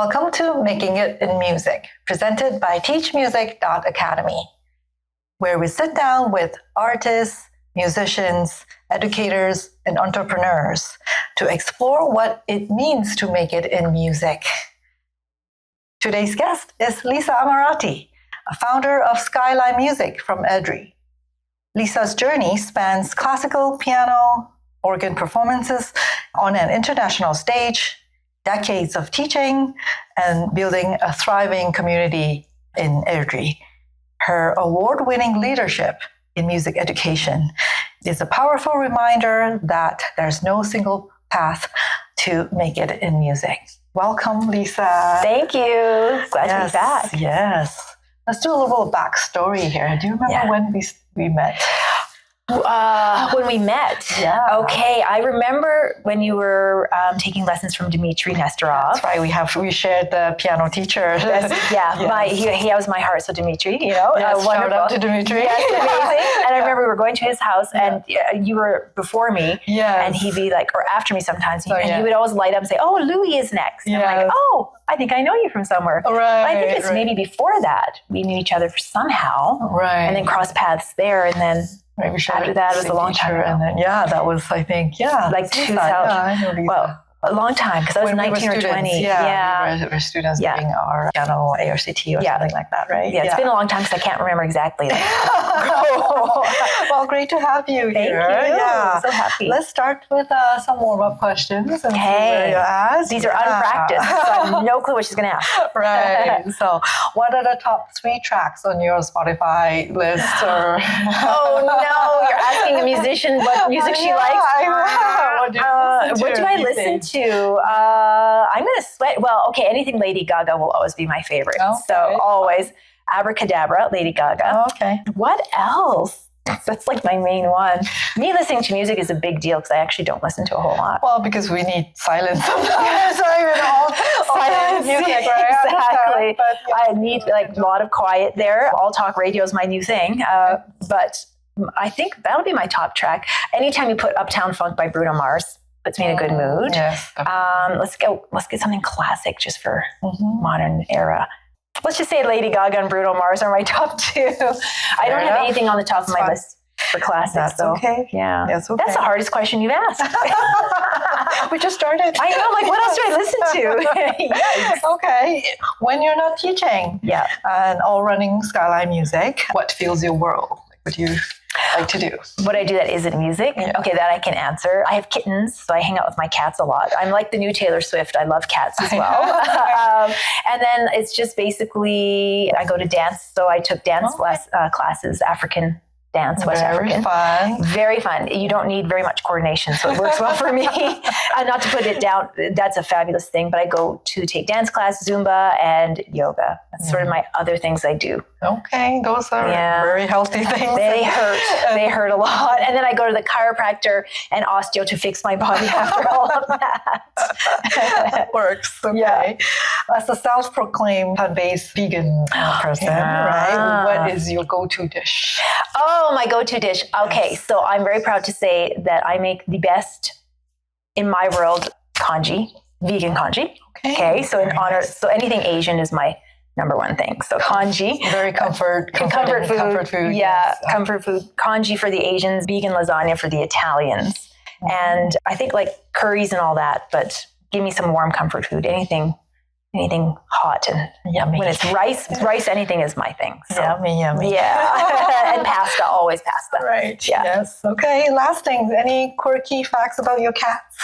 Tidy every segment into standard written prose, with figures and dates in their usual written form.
Welcome to Making It in Music, presented by TeachMusic.Academy, where we sit down with artists, musicians, educators, and entrepreneurs to explore what it means to make it in music. Today's guest is Lisa Ammirati, a founder of Skyline Music from Airdrie. Lisa's journey spans classical, piano, organ performances on an international stage, decades of teaching, and building a thriving community in Airdrie. Her award-winning leadership in music education is a powerful reminder that there's no single path to make it in music. Welcome, Lisa. Thank you. Glad to be back. Yes. Let's do a little backstory here. Do you remember when we met? When we met. Yeah. Okay. I remember when you were taking lessons from Dmitry Nesterov. That's right. We shared the piano teacher. He was my heart. So Dmitry, wonderful. Shout out to Dmitry. Yes, amazing. And I remember we were going to his house and you were before me. Yes. And he'd be like, or after me sometimes. And he would always light up and say, "Oh, Louis is next." And I'm like, "Oh, I think I know you from somewhere." Right. But I think it's maybe before that we knew each other somehow. Right. And then crossed paths there. And then after that, it was a long time ago. And then, that was, I think, like 2000. Well, a long time, because I was 19 or 20. We were students doing our piano ARCT or something like that, right? Yeah, it's been a long time because I can't remember exactly. Well, great to have you here. Thank you. Yeah. I'm so happy. Let's start with some warm-up questions. And these are unpracticed, so I have no clue what she's going to ask. Right. So what are the top 3 tracks on your Spotify list? Oh, no. You're asking a musician what music she likes? What do I listen to? I'm going to sweat. Well, okay, anything Lady Gaga will always be my favorite. Okay. So always Abracadabra, Lady Gaga. Okay. What else? That's like my main one. Me listening to music is a big deal because I actually don't listen to a whole lot. Well, because we need silence sometimes. Silence, music, right? Exactly. But, I need like a lot of quiet there. All talk radio is my new thing. But I think that'll be my top track. Anytime you put Uptown Funk by Bruno Mars, puts me in a good mood. Yes. Let's get something classic just for modern era. Let's just say Lady Gaga and Bruno Mars are my top 2. I don't have anything on the top of my list for classics. That's okay. Yeah. That's okay. That's the hardest question you've asked. We just started. I know, like what else do I listen to? Yes. Okay. When you're not teaching and all running Skyline Music, what fills your world? What do you like to do? What I do that isn't music? Yeah. Okay, that I can answer. I have kittens, so I hang out with my cats a lot. I'm like the new Taylor Swift. I love cats as well. And then it's just basically, I go to dance. So I took dance classes, African dance, West African. Very fun. You don't need very much coordination, so it works well for me. Not to put it down, that's a fabulous thing, but I go to take dance class, Zumba, and yoga. That's sort of my other things I do. Okay, those are very healthy things. They hurt. They hurt a lot. And then I go to the chiropractor and osteo to fix my body after all of that. That works. Okay. Yeah. As a self-proclaimed plant-based vegan person, right? What is your go-to dish? Oh, my go-to dish. Okay, so I'm very proud to say that I make the best in my world congee, vegan congee. Okay, so in honor, so anything Asian is my number one thing. So congee. Very comfort food. Yeah, yes. Comfort food. Congee for the Asians, vegan lasagna for the Italians. And I think like curries and all that, but give me some warm comfort food, anything hot and yummy. When it's rice, anything is my thing. So, yummy. Yeah. And pasta, always pasta. Right. Yeah. Yes. Okay. Last thing, any quirky facts about your cats?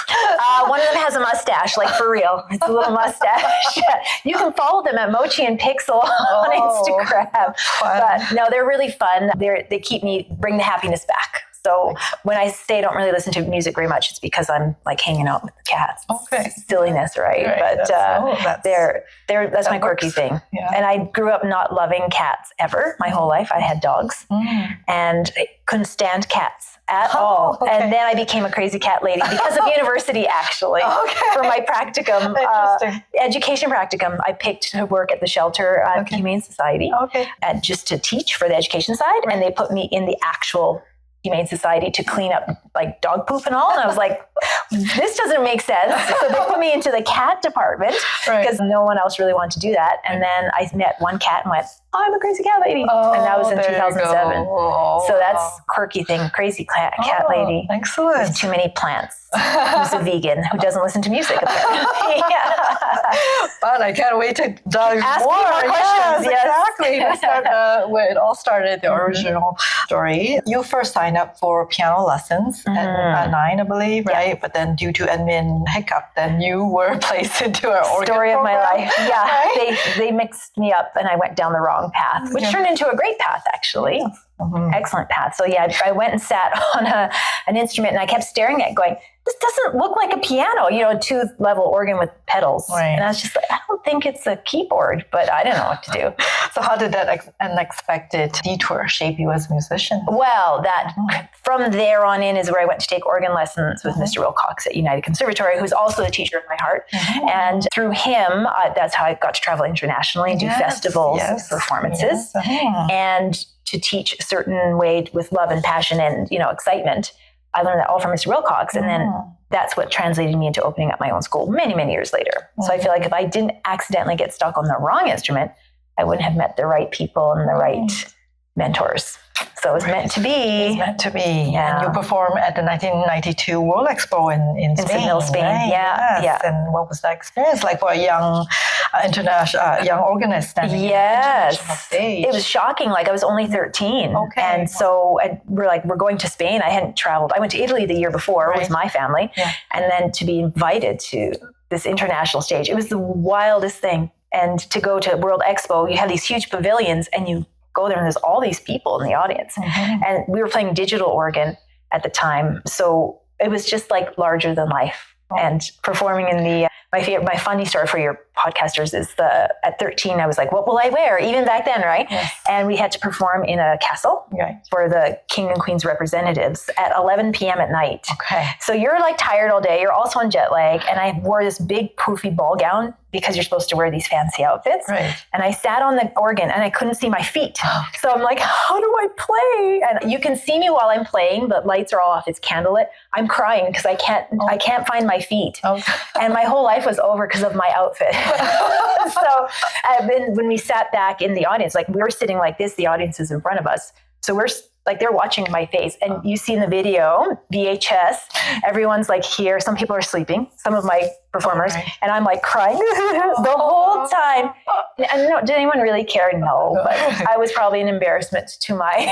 One of them has a mustache, like for real. It's a little mustache. You can follow them at Mochi and Pixel on Instagram. Fun. But no, they're really fun. They bring the happiness back. So when I say I don't really listen to music very much, it's because I'm like hanging out with the cats. Okay. Silliness, right? But that's my quirky thing. Yeah. And I grew up not loving cats ever. My whole life I had dogs and I couldn't stand cats at all. Okay. And then I became a crazy cat lady because of university, actually. For my practicum, education practicum, I picked to work at the shelter at the Humane Society and just to teach for the education side. And they put me in the actual Humane Society to clean up like dog poop and all. And I was like, this doesn't make sense. So they put me into the cat department because no one else really wanted to do that. And then I met one cat and went, oh, I'm a crazy cat lady. And that was in 2007. So that's quirky thing, crazy cat lady. Excellent. With too many plants. Who's a vegan who doesn't listen to music, apparently. But I can't wait to dive Ask more. me more questions. Yes. Exactly. Let's start where it all started, the original story. You first signed up for piano lessons at 9, I believe, right? But then due to admin hiccup, then you were placed into our organ story of program, my life. Yeah, right? they mixed me up and I went down the wrong path, which turned into a great path, actually. Excellent path. So yeah, I went and sat on an instrument and I kept staring at it going, this doesn't look like a piano, a 2-level organ with pedals. Right. And I was just like, I don't think it's a keyboard, but I didn't know what to do. So how did that unexpected detour shape you as a musician? Well, from there on in is where I went to take organ lessons with Mr. Wilcox at United Conservatory, who's also the teacher of my heart. And through him, that's how I got to travel internationally and do festivals and performances. And to teach a certain way with love and passion and, excitement. I learned that all from Mr. Wilcox. And then that's what translated me into opening up my own school many, many years later. So I feel like if I didn't accidentally get stuck on the wrong instrument, I wouldn't have met the right people and the right mentors. So it was meant to be. It's meant to be. Yeah. And you performed at the 1992 World Expo in Spain. Spain. Right? Yeah. Yes. And what was that experience like for a young young organist standing on the international stage? It was shocking. Like I was only 13. Okay. And so we're going to Spain. I hadn't traveled. I went to Italy the year before with my family. Yeah. And then to be invited to this international stage, it was the wildest thing. And to go to World Expo, you have these huge pavilions and you go there and there's all these people in the audience. And we were playing digital organ at the time. So it was just like larger than life. And performing in the, my funny story for your podcasters is at 13, I was like, what will I wear? Even back then, right? Yes. And we had to perform in a castle for the King and Queen's representatives at 11 p.m. at night. Okay. So you're like tired all day. You're also on jet lag. And I wore this big poofy ball gown because you're supposed to wear these fancy outfits. Right. And I sat on the organ and I couldn't see my feet. So I'm like, how do I play? And you can see me while I'm playing, but lights are all off. It's candlelit. I'm crying because I can't find my feet. And my whole life was over because of my outfit. So when we sat back in the audience, like we were sitting like this, the audience is in front of us. So we're like, they're watching my face. And you see in the video, VHS, everyone's like here. Some people are sleeping, some of my performers. And I'm like crying the whole time. And did anyone really care? No, but I was probably an embarrassment to my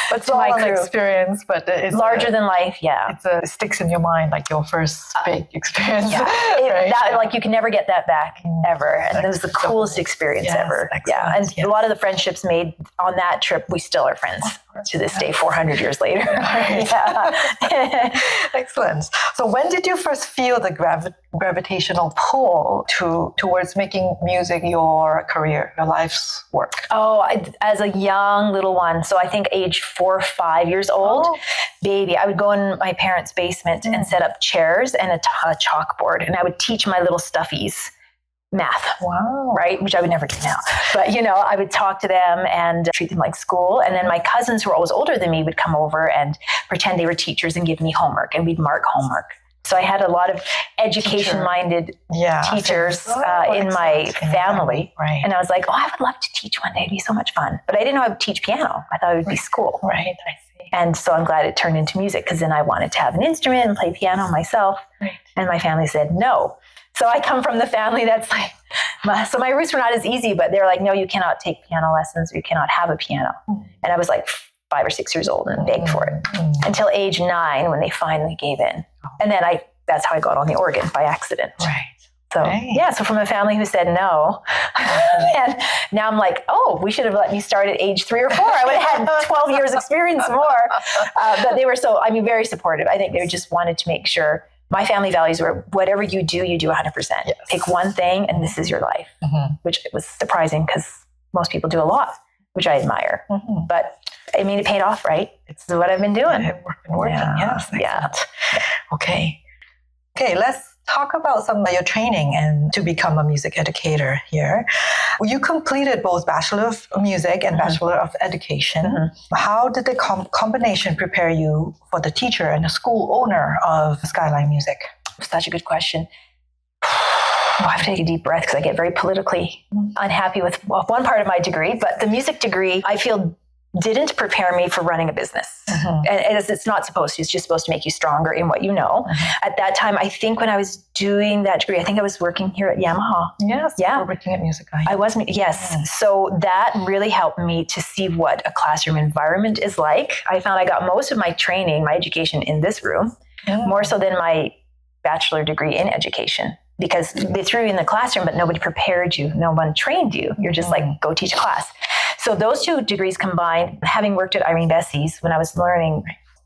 but to my crew. Experience, but it's larger than life. Yeah, it sticks in your mind like your first big experience. Like you can never get that back ever, and it was the coolest experience ever. Yeah, and a lot of the friendships made on that trip, we still are friends to this day, 400 years later. Excellent. So when did you first feel the gravitational pull towards making music your career, your life's work? As a young little one. So I think age 4 or 5 years old, baby, I would go in my parents' basement and set up chairs and a chalkboard, and I would teach my little stuffies math, right? Which I would never do now. But, I would talk to them and treat them like school. And then my cousins who were always older than me would come over and pretend they were teachers and give me homework, and we'd mark homework. So I had a lot of education-minded teachers in my family. Right. And I was like, I would love to teach one day. It'd be so much fun. But I didn't know I would teach piano. I thought it would be school. Right, I see. And so I'm glad it turned into music, because then I wanted to have an instrument and play piano myself. Right. And my family said no. So I come from the family that's like, so my roots were not as easy, but they're like, no, you cannot take piano lessons, or you cannot have a piano. And I was like 5 or 6 years old and begged for it until age 9 when they finally gave in. And then that's how I got on the organ, by accident. Right. So so from a family who said no, and now I'm like, we should have let me start at age 3 or 4. I would have had 12 years experience more. But they were very supportive. I think they just wanted to make sure. My family values were, whatever you do 100%. Yes. Pick one thing and this is your life, which was surprising because most people do a lot, which I admire. But I mean, it paid off, right? It's what I've been doing. It's been working, yes. Yeah. Okay, let's talk about some of your training and to become a music educator here. You completed both Bachelor of Music and Bachelor of Education. How did the combination prepare you for the teacher and the school owner of Skyline Music? Such a good question. I have to take a deep breath because I get very politically unhappy with one part of my degree, but the music degree, I feel, didn't prepare me for running a business. And it's not supposed to. It's just supposed to make you stronger in what you know. At that time, I think when I was doing that degree, I think I was working here at Yamaha. Yes, yeah. You were working at Music. I was, yes. So that really helped me to see what a classroom environment is like. I found I got most of my training, my education in this room, more so than my bachelor degree in education. Because they threw you in the classroom, but nobody prepared you. No one trained you. You're just like, go teach a class. So those two degrees combined, having worked at Irene Bessie's when I was learning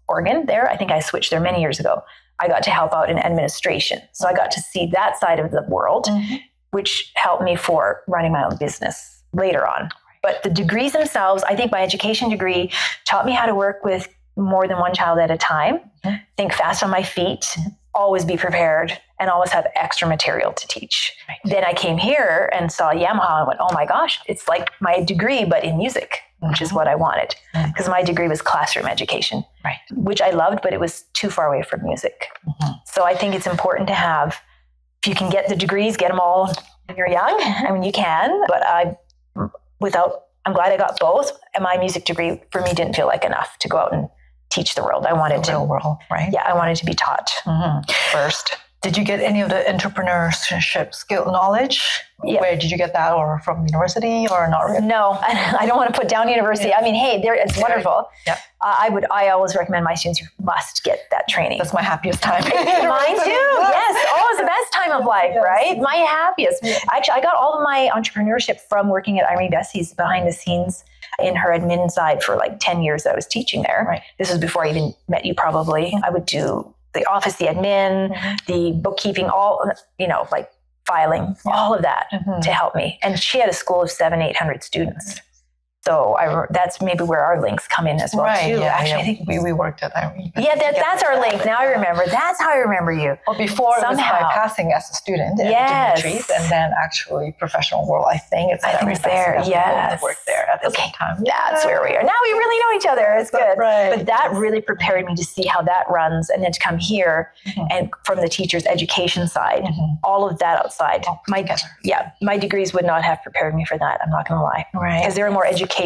organ there, I think I switched there many years ago. I got to help out in administration. So I got to see that side of the world, which helped me for running my own business later on. But the degrees themselves, I think my education degree taught me how to work with more than one child at a time, think fast on my feet, always be prepared, and always have extra material to teach. Then I came here and saw Yamaha and went, oh my gosh, it's like my degree, but in music, which is what I wanted. Because my degree was classroom education, which I loved, but it was too far away from music. So I think it's important to have, if you can get the degrees, get them all when you're young. I mean, you can, but I'm glad I got both. And my music degree for me didn't feel like enough to go out and teach the world. I wanted to. Real world, right? Yeah, I wanted to be taught first. Did you get any of the entrepreneurship skill knowledge? Yeah. Where did you get that, or from university, or not really? No, I don't want to put down university. I mean, hey, it's wonderful. Yeah. I always recommend my students, you must get that training. That's my happiest time. Mine too. Yes. Oh, it's the best time of life, right? My happiest. Actually, I got all of my entrepreneurship from working at Irene Bessie's behind the scenes in her admin side for like 10 years that I was teaching there. This was before I even met you, probably. I would do the office, the admin, the bookkeeping, all, like filing, all of that to help me. And she had a school of 700-800 students. So that's maybe where our links come in as well, too. Yeah, Actually, yeah. I think we worked at Irene. Yeah, that's our link. Now I remember. That's how I remember you. Well, before it was by passing as a student in Dimitris, and then actually professional world, I think. I think it's there. Yes. Worked there at the same time. That's where we are. Now we really know each other. It's good. Right. But that really prepared me to see how that runs, and then to come here and from the teacher's education side, all of that outside. My degrees would not have prepared me for that. I'm not going to lie. Right. Because they're more education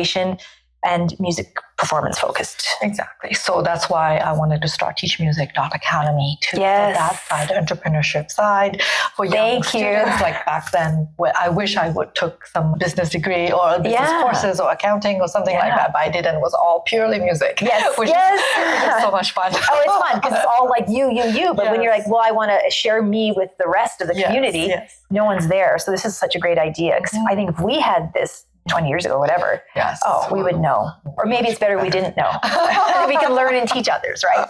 and music performance focused. Exactly. So that's why I wanted to start TeachMusic.Academy for that side, the entrepreneurship side for young students. Like back then, I wish I would took some business degree or business courses or accounting or something like that, but I didn't. It was all purely music. Which is so much fun. Oh, it's fun because it's all like you. But when you're like, well, I want to share me with the rest of the community, no one's there. So this is such a great idea because I think if we had this 20 years ago, whatever. We would know. Or maybe it's better we didn't know. We can learn and teach others, right?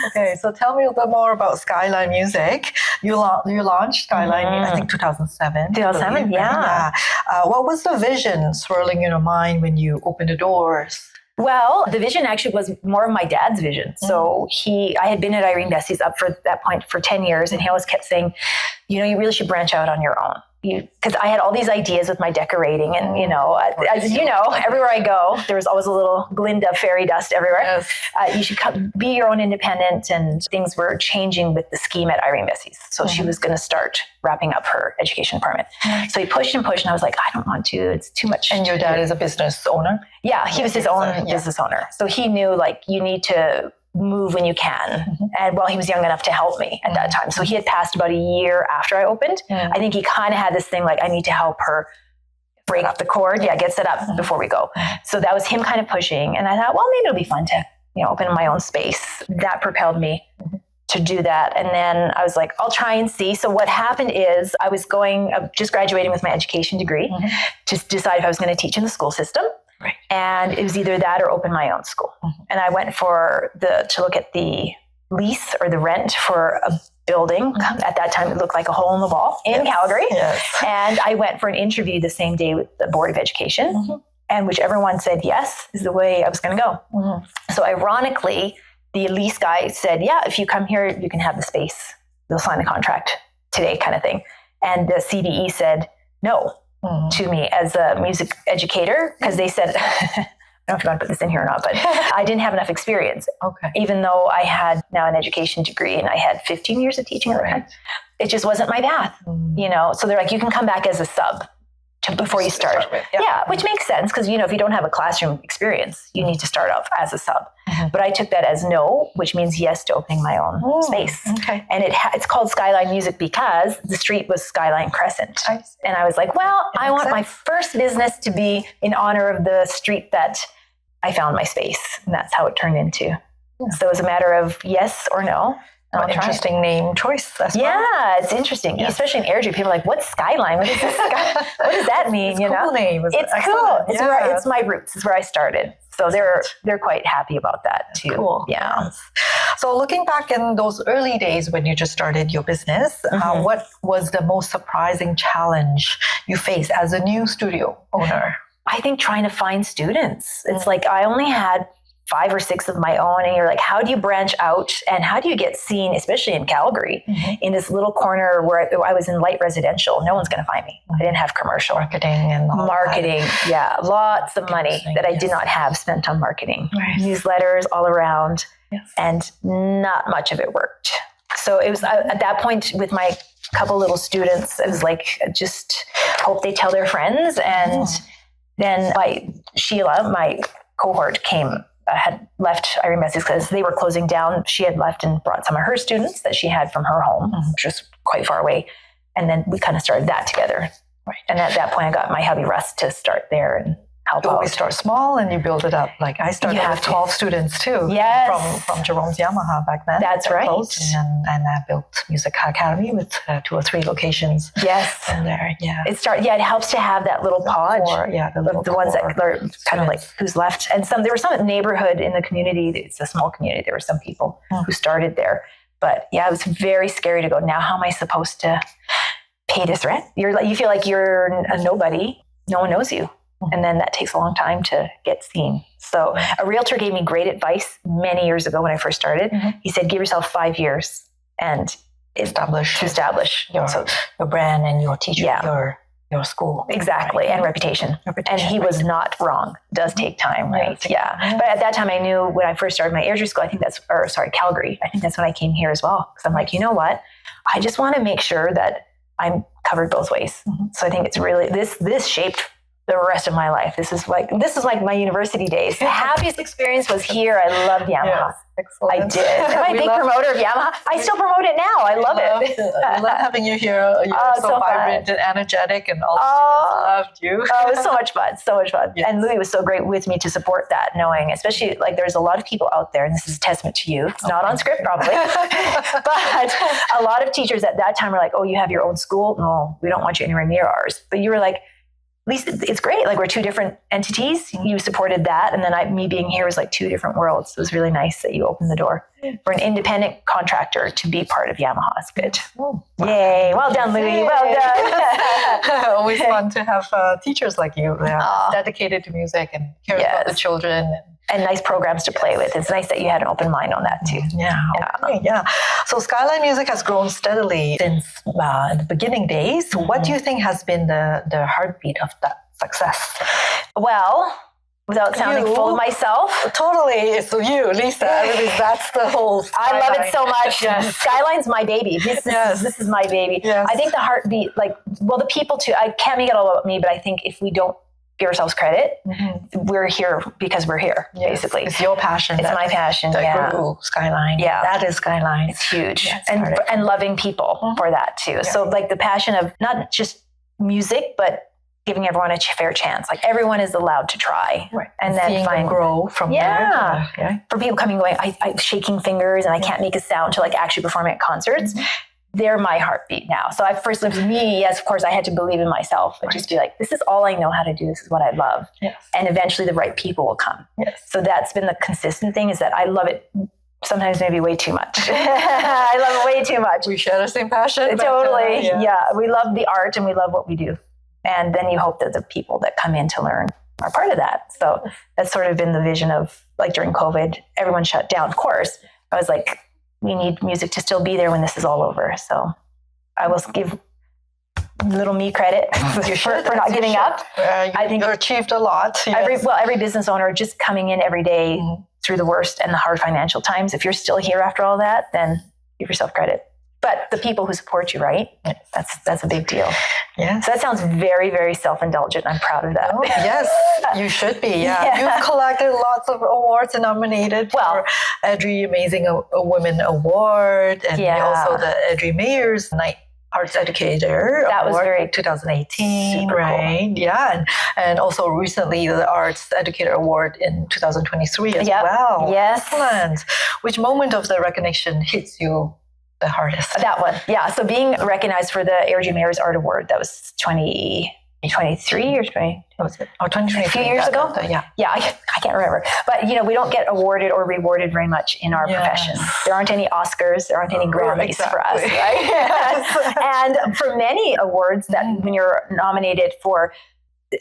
Okay, so tell me a little bit more about Skyline Music. You launched Skyline, I think 2007. 2007, yeah. What was the vision swirling in your mind when you opened the doors? Well, the vision actually was more of my dad's vision. So I had been at Irene Bessie's up for that point for 10 years, and he always kept saying, you really should branch out on your own. Because I had all these ideas with my decorating, and as you know, everywhere I go, there was always a little glint of fairy dust everywhere. You should be your own independent, and things were changing with the scheme at Irene Bessie's. So she was going to start wrapping up her education department. So he pushed and pushed, and I was like, I don't want to. It's too much. And your dad is a business owner? Yeah, he was his own business owner. So he knew you need to move when you can. And he was young enough to help me at that time. So he had passed about a year after I opened. I think he kind of had this thing I need to help her break up the cord. Get set up before we go. So that was him kind of pushing. And I thought, well, maybe it'll be fun to, open my own space. That propelled me to do that. And then I was like, I'll try and see. So what happened is I was just graduating with my education degree to decide if I was going to teach in the school system. Right. And it was either that or open my own school. And I went to look at the lease or the rent for a building. At that time, it looked like a hole in the wall in Calgary. And I went for an interview the same day with the Board of Education. And whichever one said yes is the way I was going to go. So ironically, the lease guy said, if you come here, you can have the space. we'll sign a contract today kind of thing. And the CDE said no to me as a music educator because they said, I don't know if you want to put this in here or not, but I didn't have enough experience. Okay. Even though I had now an education degree and I had 15 years of teaching at the time, it just wasn't my path, you know? So they're like, you can come back as a sub before you start. Yeah, which makes sense because, you know, if you don't have a classroom experience, you need to start off as a sub. But I took that as no, which means yes to opening my own space. Okay. And it's called Skyline Music because the street was Skyline Crescent. And I was like, well, I want my first business to be in honor of the street that I found my space. And that's how it turned into. So it was a matter of yes or no. An interesting name choice as well. Yeah, it's interesting. Especially in Airdrie, people are like, what's Skyline? What is this? What does that mean? It's a cool name. It's cool. It's my roots. It's where I started. So they're quite happy about that too. Cool. Yeah. Yes. So looking back in those early days when you just started your business, what was the most surprising challenge you faced as a new studio owner? I think trying to find students. It's like I only had 5 or 6 of my own, and you're like, how do you branch out and how do you get seen, especially in Calgary, in this little corner where I was in light residential? No one's going to find me. I didn't have commercial marketing and all that. Yeah, lots of money that I did not have spent on marketing. Newsletters all around, and not much of it worked. So it was at that point with my couple little students, it was like just hope they tell their friends, and then Sheila, my cohort, had left Irene Messi's because they were closing down. She had left and brought some of her students that she had from her home, which was quite far away. And then we kind of started that together. And at that point, I got my hubby Russ to start there and help out. You always start small and you build it up. Like I started with 12 students too. Yes. From Jerome's Yamaha back then. That's right. And I built Music.Academy with 2 or 3 locations. Yes. And there, it helps to have that little pod. The ones that are kind of like who's left. And there was some neighborhood in the community. It's a small community. There were some people who started there. But yeah, it was very scary to go, now how am I supposed to pay this rent? You feel like you're a nobody. No one knows you. And then that takes a long time to get seen. So a realtor gave me great advice many years ago when I first started. He said, give yourself 5 years and establish your brand and your teacher, your school. Exactly. And reputation. And he was not wrong. It does take time, right? Yeah. But at that time I knew when I first started my Airdrie school, Calgary. I think that's when I came here as well. Because I'm like, you know what? I just want to make sure that I'm covered both ways. So I think it's really, this shaped the rest of my life. This is like my university days. The happiest experience was here. I loved Yamaha. Excellent. I did. Am I a big promoter of Yamaha? I still promote it now. I love it. I love having you here. You're so vibrant and energetic, and all the students loved you. It was so much fun. So much fun. Yes. And Louis was so great with me to support that, knowing, especially like there's a lot of people out there, and this is a testament to you. It's not on script probably, but a lot of teachers at that time were like, oh, you have your own school? No, we don't want you anywhere near ours. But you were like, at least it's great. Like we're 2 different entities. You supported that. And then me being here was like 2 different worlds. So it was really nice that you opened the door for an independent contractor to be part of Yamaha. It's good. Oh, wow. Yay. Well done, Louis. Well done. Always fun to have teachers like you dedicated to music and care about the children. And nice programs to play with. It's nice that you had an open mind on that too. Yeah. So Skyline Music has grown steadily since the beginning days. What do you think has been the heartbeat of that success? Well, without sounding full of myself. Totally, it's you, Lisa. That's the whole Skyline. I love it so much. Yes. Skyline's my baby. This is my baby. Yes. I think the heartbeat, the people too, I can't make it all about me, but I think if we don't give ourselves credit, we're here because we're here, basically. It's your passion. It's my passion. That grew Skyline. Yeah. That is Skyline. It's huge. And loving people for that too. Yeah. So like the passion of not just music, but giving everyone a fair chance. Like everyone is allowed to try. Right. And then seeing them grow from there. For people coming going, I'm shaking fingers and I can't make a sound to actually performing at concerts. They're my heartbeat now. So I first lived with me. Yes, of course, I had to believe in myself and just be like, this is all I know how to do. This is what I love. Yes. And eventually the right people will come. Yes. So that's been the consistent thing, is that I love it sometimes maybe way too much. I love it way too much. We share the same passion. Totally. We love the art and we love what we do. And then you hope that the people that come in to learn are part of that. So that's sort of been the vision of during COVID, everyone shut down. Of course, I was like, we need music to still be there when this is all over. So I will give little me credit for not giving up. I think you achieved a lot. Yes. Every business owner just coming in every day through the worst and the hard financial times. If you're still here after all that, then give yourself credit. But the people who support you, right? That's a big deal. Yeah. So that sounds very, very self-indulgent. I'm proud of that. Oh, yes, you should be. Yeah. You've collected lots of awards and nominated for Airdrie Amazing Women Award, and also the Airdrie Mayor's Night Arts Educator that Award, was very 2018, super right? Cool. Yeah, and also recently the Arts Educator Award in 2023 as well. Yes. Excellent. Which moment of the recognition hits you the hardest? That one, yeah. So being recognized for the Airdrie Mayor's Art Award, that was 2023 or 20. What was it? Oh, 2023. A few years ago? Yeah, I can't remember. But, we don't get awarded or rewarded very much in our profession. There aren't any Oscars, there aren't any Grammys for us, right? Yes. And for many awards that when you're nominated for,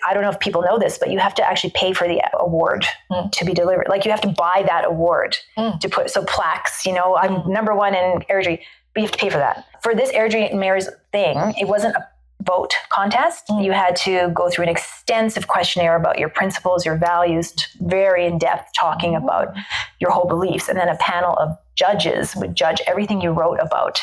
I don't know if people know this, but you have to actually pay for the award to be delivered. Like you have to buy that award to put, so plaques, I'm number one in Airdrie, but you have to pay for that. For this Airdrie Mayor's thing, it wasn't a vote contest. You had to go through an extensive questionnaire about your principles, your values, very in depth talking about your whole beliefs. And then a panel of judges would judge everything you wrote about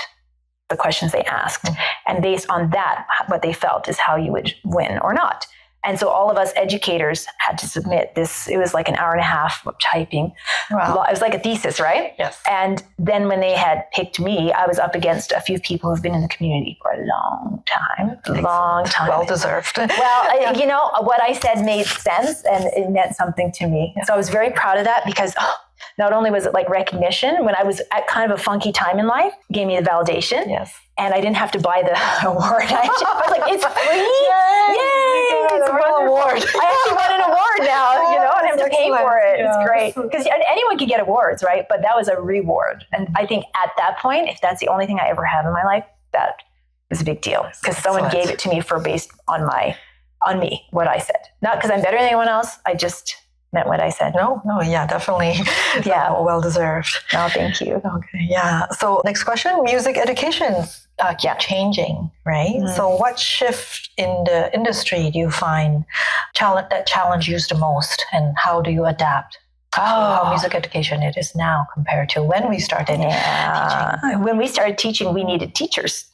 the questions they asked. And based on that, what they felt is how you would win or not. And so all of us educators had to submit this. It was like an hour and a half of typing. Wow. It was like a thesis, right? Yes. And then when they had picked me, I was up against a few people who've been in the community for a long time. Well deserved. Well, what I said made sense and it meant something to me. Yeah. So I was very proud of that because not only was it like recognition when I was at kind of a funky time in life, it gave me the validation. Yes. And I didn't have to buy the award. I was like, it's free. Yay! It's a real award. I actually won an award now, and I have to pay for it. Yes. It's great. Because anyone can get awards, right? But that was a reward. And I think at that point, if that's the only thing I ever have in my life, that was a big deal. Because someone gave it to me based on me, what I said. Not because I'm better than anyone else. I just meant what I said. No, yeah, definitely. Yeah. Well deserved. Oh, thank you. Okay, yeah. So next question, music education keep changing, right? So what shift in the industry do you find that challenge you the most, and how do you adapt to how music education it is now compared to when we started teaching? When we started teaching, we needed teachers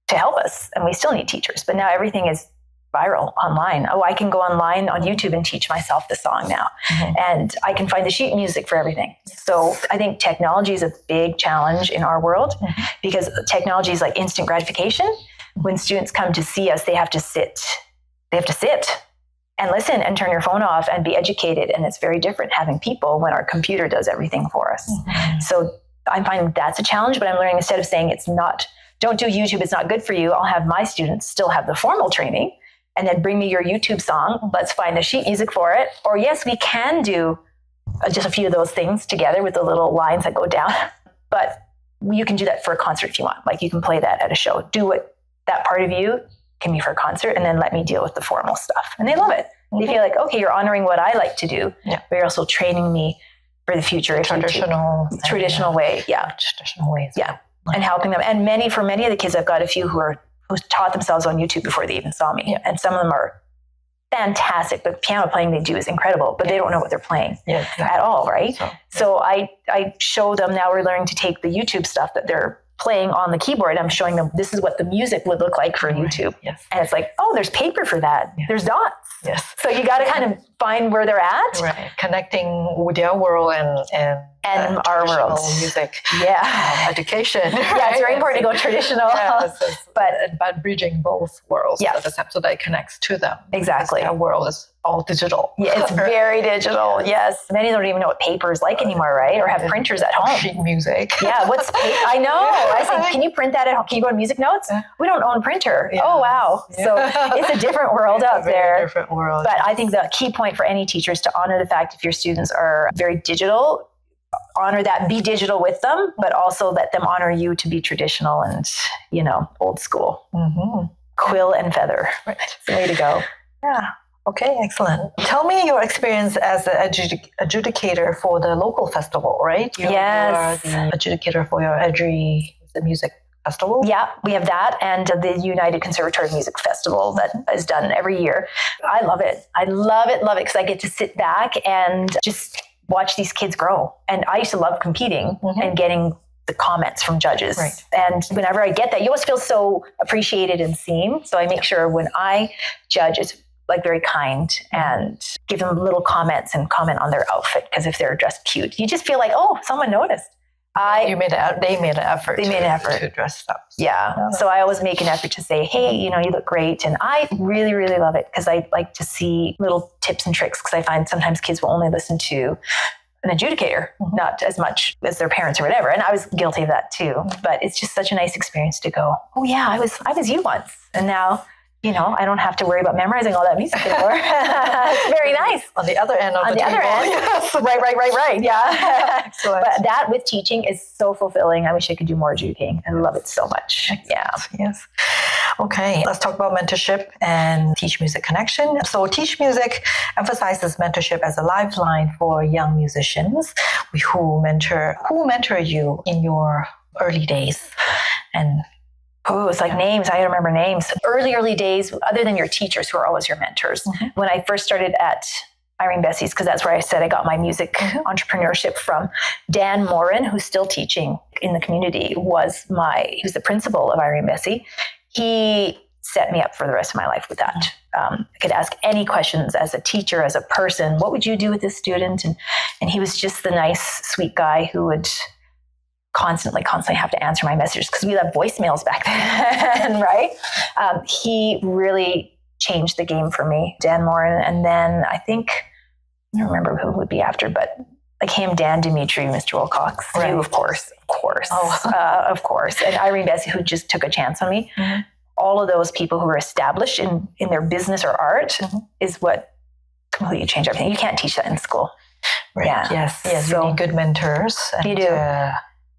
to help us, and we still need teachers, but now everything is viral online. I can go online on YouTube and teach myself the song now. And I can find the sheet music for everything. So I think technology is a big challenge in our world because technology is like instant gratification. When students come to see us, they have to sit and listen and turn your phone off and be educated. And it's very different having people when our computer does everything for us. So I'm finding that's a challenge, but I'm learning instead of saying don't do YouTube, it's not good for you. I'll have my students still have the formal training and then bring me your YouTube song. Let's find the sheet music for it. Or yes, we can do just a few of those things together with the little lines that go down. But you can do that for a concert if you want. Like you can play that at a show. Do what that part of you can be for a concert and then let me deal with the formal stuff. And they love it. They feel like, okay, you're honoring what I like to do, but you're also training me for the future. Traditional way. Yeah. Traditional ways. Yeah. And helping them. And for many of the kids, I've got a few who taught themselves on YouTube before they even saw me. And some of them are fantastic. The piano playing they do is incredible, but they don't know what they're playing at all, right? So I show them, now we're learning to take the YouTube stuff that they're playing on the keyboard. I'm showing them, this is what the music would look like for YouTube. Yes. And it's like, oh, there's paper for that. There's dots. Yes. So you got to kind of find where they're at. Right. Connecting with their world and our world. Music. Yeah. Education. Yeah, it's very important to go traditional. But bridging both worlds at the time so that it connects to them. Exactly. Our world is all digital. Yeah, it's very digital. Yes. Many don't even know what paper is like anymore, right? Or have printers at home. Sheet music. Yeah. What's paper? I know. I said, can you print that at home? Can you go to Music Notes? We don't own a printer. Yeah. Oh, wow. So it's a different world out there. Different world. But I think the key point for any teacher is to honor the fact if your students are very digital, honor that, be digital with them, but also let them honor you to be traditional and, old school. Quill and feather. Right. It's the way to go. Yeah. Okay, excellent. Tell me your experience as an adjudicator for the local festival, right? Yes. You are the adjudicator for your Airdrie Music Festival. Yeah, we have that and the United Conservatory Music Festival that is done every year. I love it. I love it because I get to sit back and just watch these kids grow. And I used to love competing and getting the comments from judges. Right. And whenever I get that, you always feel so appreciated and seen. So I make sure when I judge, it's like very kind and give them little comments and comment on their outfit. Because if they're dressed cute, you just feel like, oh, someone noticed. They made an effort. They made an effort to dress up. Yeah. So I always make an effort to say, hey, you look great. And I really, really love it because I like to see little tips and tricks because I find sometimes kids will only listen to an adjudicator, not as much as their parents or whatever. And I was guilty of that too. But it's just such a nice experience to go, oh yeah, I was you once. And now, I don't have to worry about memorizing all that music anymore. It's very nice. On the other end of the table. Yes. Right. Yeah. Excellent. But that with teaching is so fulfilling. I wish I could do more adjudicating. I love it so much. Yeah. Yes. Okay. Let's talk about mentorship and Teach Music connection. So Teach Music emphasizes mentorship as a lifeline for young musicians who mentor you in your early days. And oh, it's like names. I gotta remember names. Early days, other than your teachers who are always your mentors. When I first started at Irene Bessie's, because that's where I said I got my music entrepreneurship from, Dan Morin, who's still teaching in the community, he was the principal of Irene Bessie. He set me up for the rest of my life with that. I could ask any questions as a teacher, as a person. What would you do with this student? And he was just the nice, sweet guy who would constantly have to answer my messages because we left voicemails back then, right? He really changed the game for me, Dan Morin. And then I don't remember who would be after, but like him, Dan Dimitri, Mr. Wilcox, right. of course. Of course. And Irene Bessie, who just took a chance on me. All of those people who are established in their business or art is what completely changed everything. You can't teach that in school. Right. Yeah. Yes. So, you need good mentors. You do.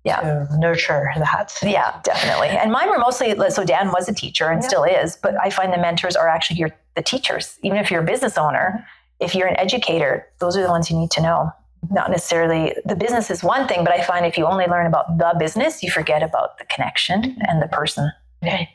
To nurture that. Yeah, definitely. And mine were mostly, so Dan was a teacher and still is, but I find the mentors are actually the teachers. Even if you're a business owner, if you're an educator, those are the ones you need to know. Not necessarily, the business is one thing, but I find if you only learn about the business, you forget about the connection and the person.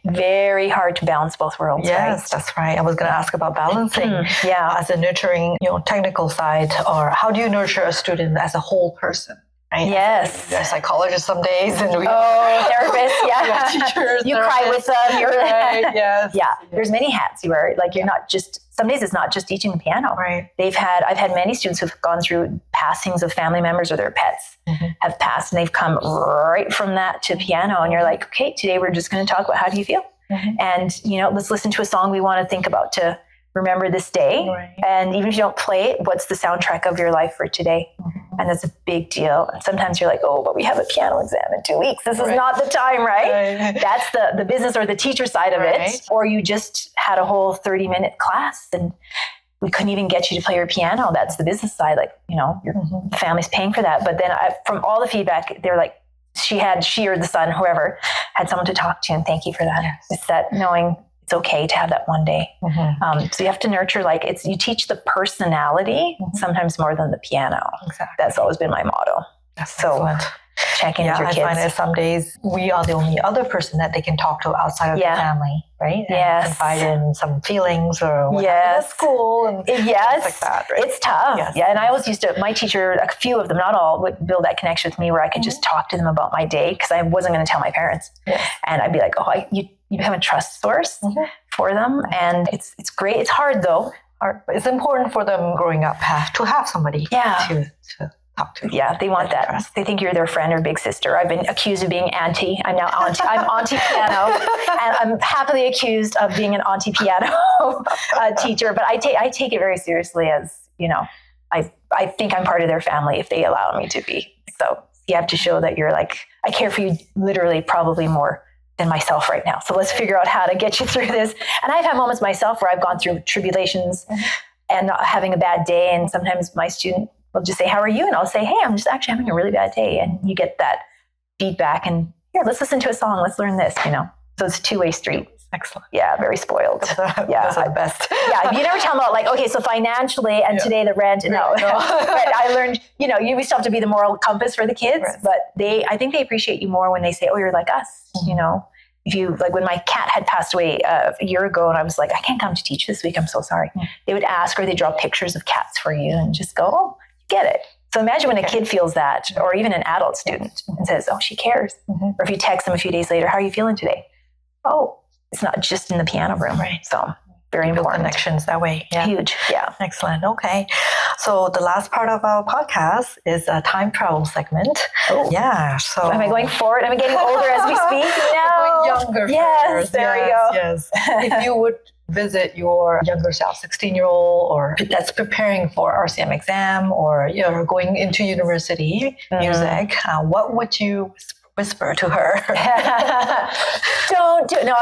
Very hard to balance both worlds. Yes, right? That's right. I was going to ask about balancing as a nutturing, technical side, or how do you nurture a student as a whole person? Right? Yes. You're a psychologist some days and therapist, yeah. Teachers, you cry with them. You're right, yes. Yeah. There's many hats you wear. Like you're not just, some days it's not just teaching the piano. Right. I've had many students who've gone through passings of family members or their pets have passed and they've come right from that to piano. And you're like, okay, today we're just going to talk about how do you feel? And, let's listen to a song we want to think about to remember this day. Right. And even if you don't play it, what's the soundtrack of your life for today? And that's a big deal. And sometimes you're like, oh, but we have a piano exam in 2 weeks. This is not the time, right? That's the business or the teacher side of it. Or you just had a whole 30-minute class and we couldn't even get you to play your piano. That's the business side. Like, your family's paying for that. But then from all the feedback, they're like, she or the son, whoever, had someone to talk to and thank you for that. Yes. It's that knowing it's okay to have that one day. So you have to nurture, you teach the personality sometimes more than the piano. Exactly. That's always been my motto. That's so excellent. Check in with your kids. I find that some days we are the only other person that they can talk to outside of the family, right? And confide in some feelings or what happened at school and things like that. Right? It's tough. Yes. Yeah, and I always my teacher, a few of them, not all, would build that connection with me where I could just talk to them about my day because I wasn't going to tell my parents. Yes. And I'd be like, you become a trust source for them. And it's great. It's hard though. It's important for them growing up to have somebody to talk to. Yeah, they want that. Trust. They think you're their friend or big sister. I've been accused of being auntie. I'm now auntie. I'm auntie piano, and I'm happily accused of being an auntie piano teacher. But I take it very seriously as, I think I'm part of their family if they allow me to be. So you have to show that you're like, I care for you literally probably more than myself right now. So let's figure out how to get you through this. And I've had moments myself where I've gone through tribulations and not having a bad day. And sometimes my student will just say, how are you? And I'll say, hey, I'm just actually having a really bad day. And you get that feedback and here, let's listen to a song. Let's learn this, So it's a two-way street. Excellent. Yeah, very spoiled. Those are the best. Yeah, you never tell them about like, okay, so financially and today the rent. No. But I learned, we still have to be the moral compass for the kids, but I think they appreciate you more when they say, oh, you're like us, If you, like when my cat had passed away a year ago and I was like, I can't come to teach this week, I'm so sorry. They would ask, or they draw pictures of cats for you and just go, oh, you get it. So imagine when a kid feels that, or even an adult student and says, oh, she cares. Or if you text them a few days later, how are you feeling today? Oh, it's not just in the piano room. So very important. Connections that way. Yeah. Huge. Yeah. Excellent. Okay. So the last part of our podcast is a time travel segment. Oh. Yeah. So am I going forward? Am I getting older as we speak? No. Going younger. Yes. First. There we go. Yes. If you would visit your younger self, 16-year-old, or that's preparing for RCM exam, or you're going into university music, what would you whisper to her? Don't do it. No,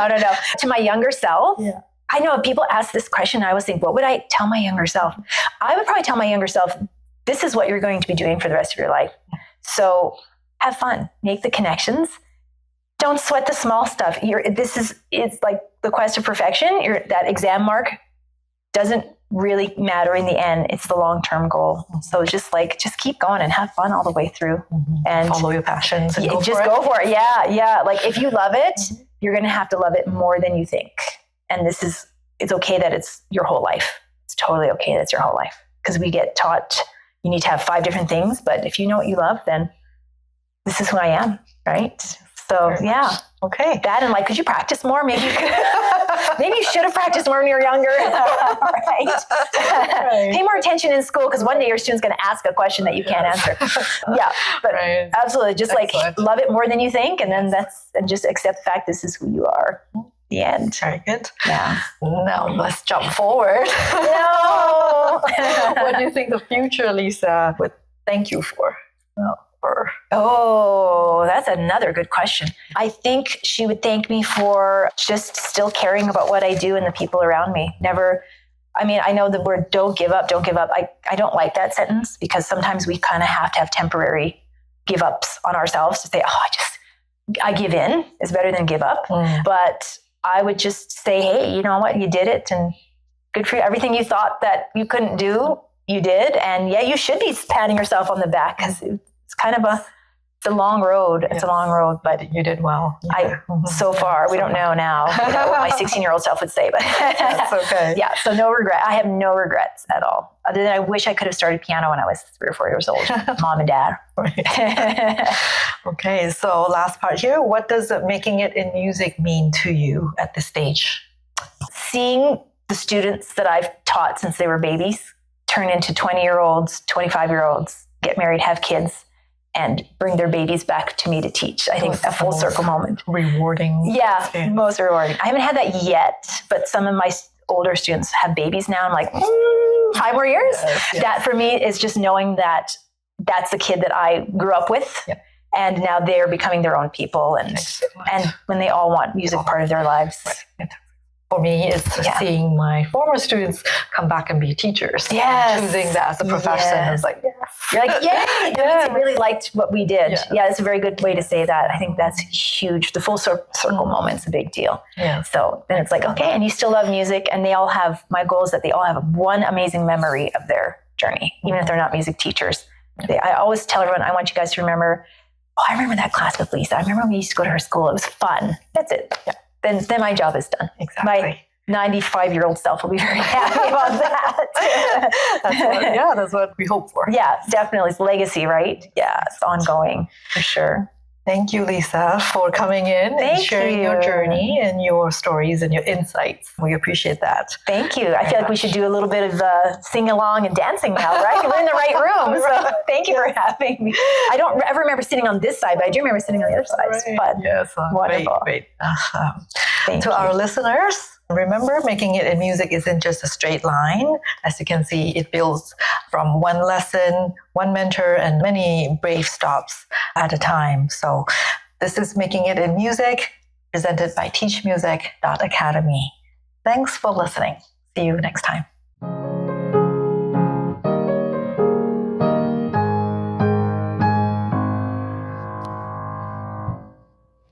no. To my younger self, I know if people ask this question, I always think, what would I tell my younger self? I would probably tell my younger self, this is what you're going to be doing for the rest of your life. So have fun, make the connections. Don't sweat the small stuff. It's like the quest of perfection. That exam mark doesn't really matter in the end. It's the long-term goal. So just keep going and have fun all the way through and follow your passions and go for it. Yeah. Like if you love it, you're going to have to love it more than you think. And it's okay that it's your whole life. It's totally okay that it's your whole life, because we get taught you need to have 5 different things, but if you know what you love, then this is who I am. Right. So yeah. Okay. That and could you practice more? Maybe you could. Maybe you should have practiced more when you were younger. Right. Pay more attention in school, because one day your student's going to ask a question that you can't answer. Yeah, but absolutely, just love it more than you think, and then and just accept the fact this is who you are. The end. Very good. Yeah. Now let's jump forward. No. What do you think the future Lisa would thank you for? Oh, that's another good question. I think she would thank me for just still caring about what I do and the people around me. I know the word don't give up. I don't like that sentence, because sometimes we kind of have to have temporary give ups on ourselves to say, I give in is better than give up. But I would just say, hey, you know what? You did it, and good for you. Everything you thought that you couldn't do, you did. And yeah, you should be patting yourself on the back, because it's kind of it's a long road. It's a long road, but you did well. So far, we don't know now what my 16-year-old self would say, but that's okay. Yeah. So no regret. I have no regrets at all. Other than I wish I could have started piano when I was 3 or 4 years old. Mom and dad. Okay. So last part here. What does making it in music mean to you at this stage? Seeing the students that I've taught since they were babies turn into 20-year-olds, 25-year-olds, get married, have kids, and bring their babies back to me to teach. I think a full circle moment. Rewarding. Yeah, most rewarding. I haven't had that yet, but some of my older students have babies now. I'm like, 5 more years? Yes. That for me is just knowing that that's the kid that I grew up with. Yep. And now they're becoming their own people. And when they all want music part of their lives. Right. For me, it's seeing my former students come back and be teachers. Yes. Choosing that as a profession. Yes. It's like, you're like, yay! They really liked what we did. Yeah, it's a very good way to say that. I think that's huge. The full circle moment's a big deal. Yeah. So then it's like, okay, and you still love music, and they all have, my goal is that they all have one amazing memory of their journey, even if they're not music teachers. I always tell everyone, I want you guys to remember, I remember that class with Lisa. I remember we used to go to her school. It was fun. That's it. Yeah. Then my job is done. Exactly. My 95-year-old self will be very happy about that. That's what we hope for. Yeah, definitely. It's legacy, right? Yeah, it's ongoing for sure. Thank you, Lisa, for coming in and sharing your journey and your stories and your insights. We appreciate that. Thank you. I feel like we should do a little bit of sing-along and dancing now, right? We're in the right room. So thank you for having me. I don't ever remember sitting on this side, but I do remember sitting on the other side. It's fun. Yes. Wonderful. Great. To our listeners, remember, making it in music isn't just a straight line. As you can see, it builds from one lesson, one mentor, and many brave stops at a time. So this is Making It in Music, presented by TeachMusic.Academy. Thanks for listening. See you next time.